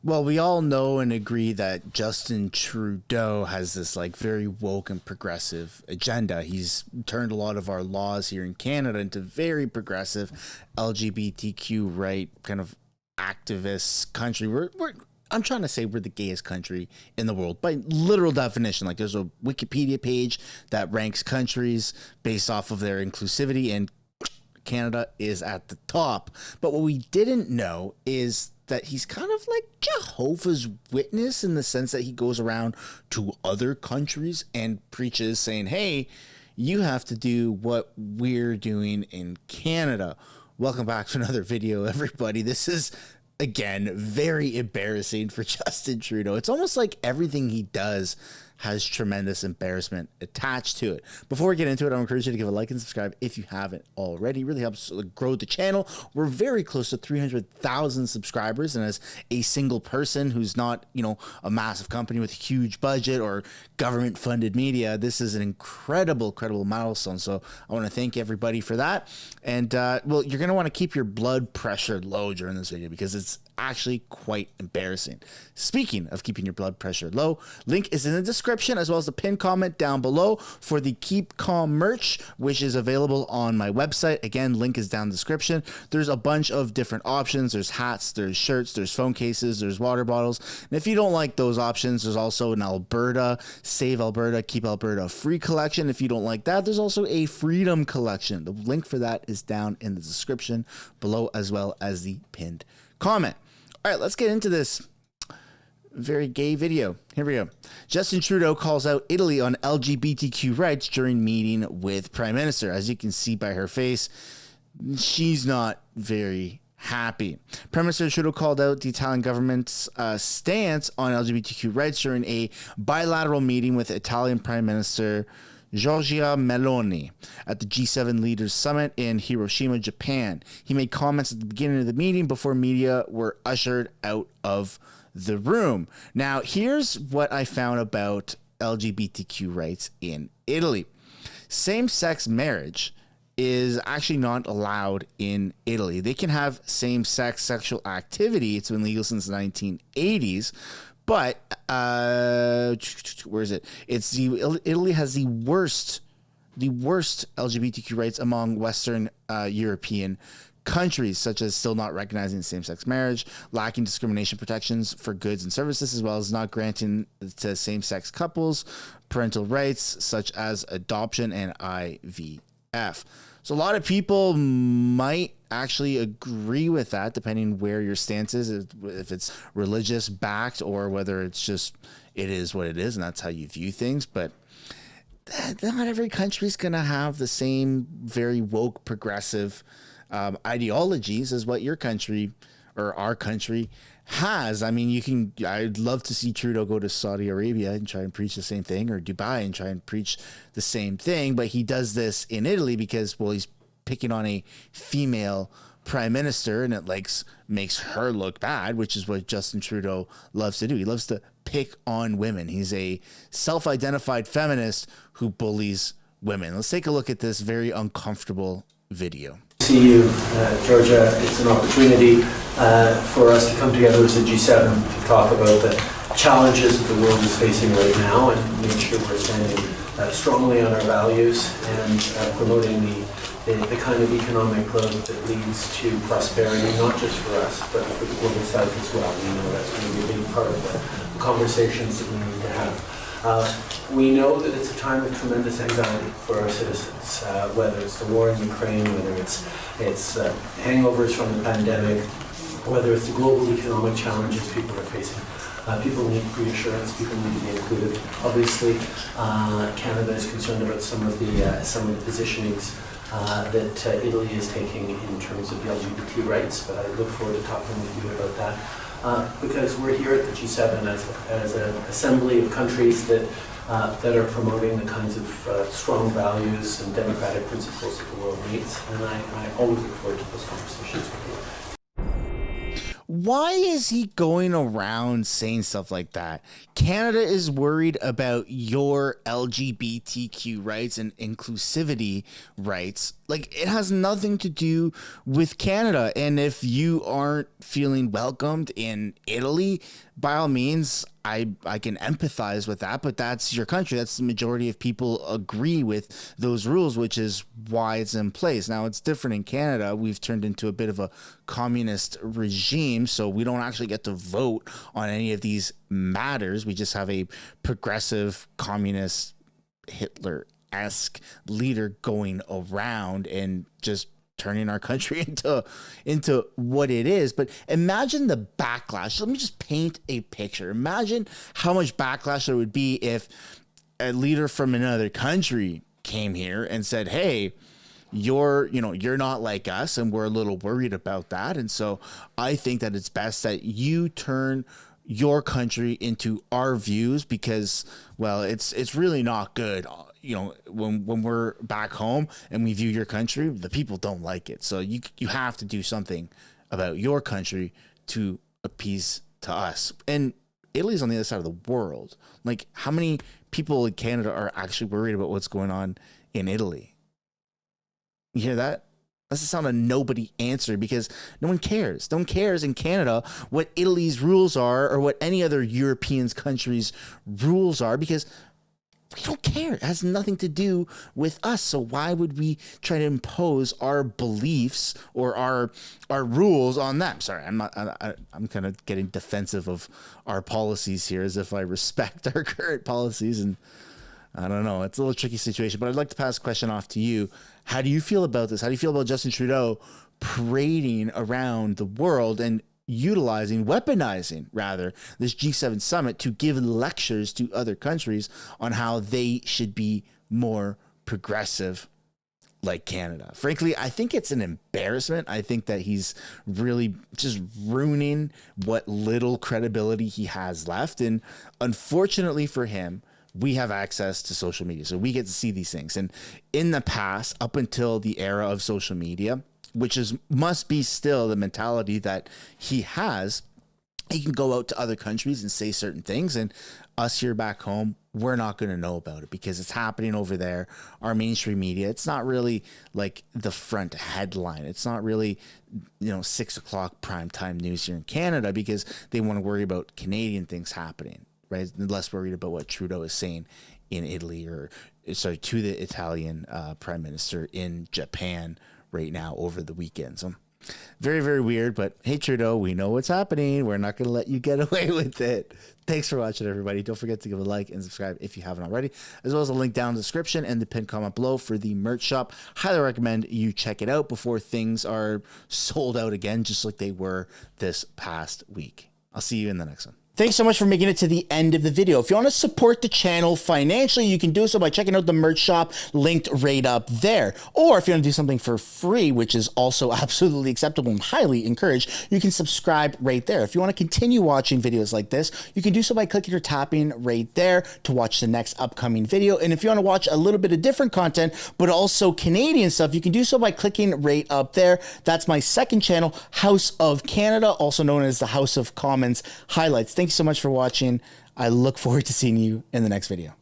Well, we all know and agree that Justin Trudeau has this like very woke and progressive agenda. He's turned a lot of our laws here in Canada into very progressive LGBTQ right kind of activist country. I'm trying to say we're the gayest country in the world by literal definition. Like there's a Wikipedia page that ranks countries based off of their inclusivity, and Canada is at the top. But what we didn't know is that he's kind of like Jehovah's Witness in the sense that he goes around to other countries and preaches saying, hey, you have to do what we're doing in Canada. Welcome back to another video, everybody. This is, again, very embarrassing for Justin Trudeau. It's almost like everything he does has tremendous embarrassment attached to it. Before we get into it, I encourage you to give a like and subscribe if you haven't already. It really helps grow the channel. We're very close to 300,000 subscribers, and as a single person who's not, a massive company with a huge budget or government funded media, this is an incredible milestone. So I want to thank everybody for that. And well, you're going to want to keep your blood pressure low during this video because it's actually quite embarrassing. Speaking of keeping your blood pressure low, link is in the description as well as the pinned comment down below for the Keep Calm merch, which is available on my website. Again, link is down in the description. There's a bunch of different options. There's hats, there's shirts, there's phone cases, there's water bottles. And if you don't like those options, there's also an Alberta, Save Alberta, Keep Alberta free collection. If you don't like that, there's also a Freedom collection. The link for that is down in the description below as well as the pinned comment. All right, let's get into this very gay video. Here we go. Justin Trudeau calls out Italy on LGBTQ rights during meeting with Prime Minister. As you can see by her face, she's not very happy. Prime Minister Trudeau called out the Italian government's stance on LGBTQ rights during a bilateral meeting with Italian Prime Minister Giorgia Meloni at the G7 Leaders Summit in Hiroshima, Japan. He made comments at the beginning of the meeting before media were ushered out of the room. Now, here's what I found about LGBTQ rights in Italy. Same-sex marriage is actually not allowed in Italy. They can have same-sex sexual activity. It's been legal since the 1980s. But where is it? Italy has the worst LGBTQ rights among Western European countries, such as still not recognizing same-sex marriage, lacking discrimination protections for goods and services, as well as not granting to same-sex couples parental rights such as adoption and IVF. So a lot of people might actually agree with that, depending where your stance is, if it's religious backed or whether it's just, it is what it is and that's how you view things. But not every country is going to have the same very woke progressive ideologies as what your country or our country has. I mean, I'd love to see Trudeau go to Saudi Arabia and try and preach the same thing, or Dubai and try and preach the same thing. But he does this in Italy because, well, he's picking on a female prime minister and it makes her look bad, which is what Justin Trudeau loves to do. He loves to pick on women. He's a self-identified feminist who bullies women. Let's take a look at this very uncomfortable video. See you, Georgia. It's an opportunity for us to come together as a G7 to talk about the challenges that the world is facing right now and make sure we're standing strongly on our values and promoting the kind of economic growth that leads to prosperity, not just for us, but for the global south as well. We know that's going to be a big part of the conversations that we need to have. We know that it's a time of tremendous anxiety for our citizens, whether it's the war in Ukraine, whether it's hangovers from the pandemic, whether it's the global economic challenges people are facing. People need reassurance. People need to be included. Obviously, Canada is concerned about some of the positionings that Italy is taking in terms of the LGBT rights, but I look forward to talking with you about that. Because we're here at the G7 as an assembly of countries that are promoting the kinds of strong values and democratic principles that the world needs, and I always look forward to those conversations with you. Why is he going around saying stuff like that? Canada is worried about your LGBTQ rights and inclusivity rights. Like, it has nothing to do with Canada. And if you aren't feeling welcomed in Italy, by all means, I can empathize with that, but that's your country. That's the majority of people agree with those rules, which is why it's in place. Now, it's different in Canada. We've turned into a bit of a communist regime, so we don't actually get to vote on any of these matters. We just have a progressive communist Hitler-esque leader going around and just turning our country into what it is. But imagine the backlash. Let me just paint a picture. Imagine how much backlash there would be if a leader from another country came here and said, hey, you're not like us, and we're a little worried about that. And so I think that it's best that you turn your country into our views, because, well, it's really not good. When we're back home and we view your country, the people don't like it. So you have to do something about your country to appease to us. And Italy's on the other side of the world. Like, how many people in Canada are actually worried about what's going on in Italy? You hear that? That's the sound of nobody answer, because no one cares. No one cares in Canada what Italy's rules are or what any other European country's rules are, because we don't care. It has nothing to do with us. So why would we try to impose our beliefs or our rules on them? Sorry, I'm kind of getting defensive of our policies here, as if I respect our current policies. And I don't know. It's a little tricky situation, but I'd like to pass the question off to you. How do you feel about this? How do you feel about Justin Trudeau parading around the world and weaponizing this G7 summit to give lectures to other countries on how they should be more progressive like Canada? Frankly, I think it's an embarrassment. I think that he's really just ruining what little credibility he has left. And unfortunately for him, we have access to social media, so we get to see these things. And in the past, up until the era of social media, which must be still the mentality that he has, he can go out to other countries and say certain things, and us here back home, we're not going to know about it because it's happening over there. Our mainstream media, it's not really like the front headline. It's not really, 6 o'clock primetime news here in Canada, because they want to worry about Canadian things happening, right? They're less worried about what Trudeau is saying in Italy, to the Italian prime minister in Japan right now over the weekend. So very, very weird, but hey, Trudeau, we know what's happening. We're not going to let you get away with it. Thanks for watching, everybody. Don't forget to give a like and subscribe if you haven't already, as well as a link down in the description and the pinned comment below for the merch shop. Highly recommend you check it out before things are sold out again, just like they were this past week. I'll see you in the next one. Thanks so much for making it to the end of the video. If you want to support the channel financially, you can do so by checking out the merch shop linked right up there. Or if you want to do something for free, which is also absolutely acceptable and highly encouraged, you can subscribe right there. If you want to continue watching videos like this, you can do so by clicking or tapping right there to watch the next upcoming video. And if you want to watch a little bit of different content, but also Canadian stuff, you can do so by clicking right up there. That's my second channel, House of Canada, also known as the House of Commons Highlights. Thank you so much for watching. I look forward to seeing you in the next video.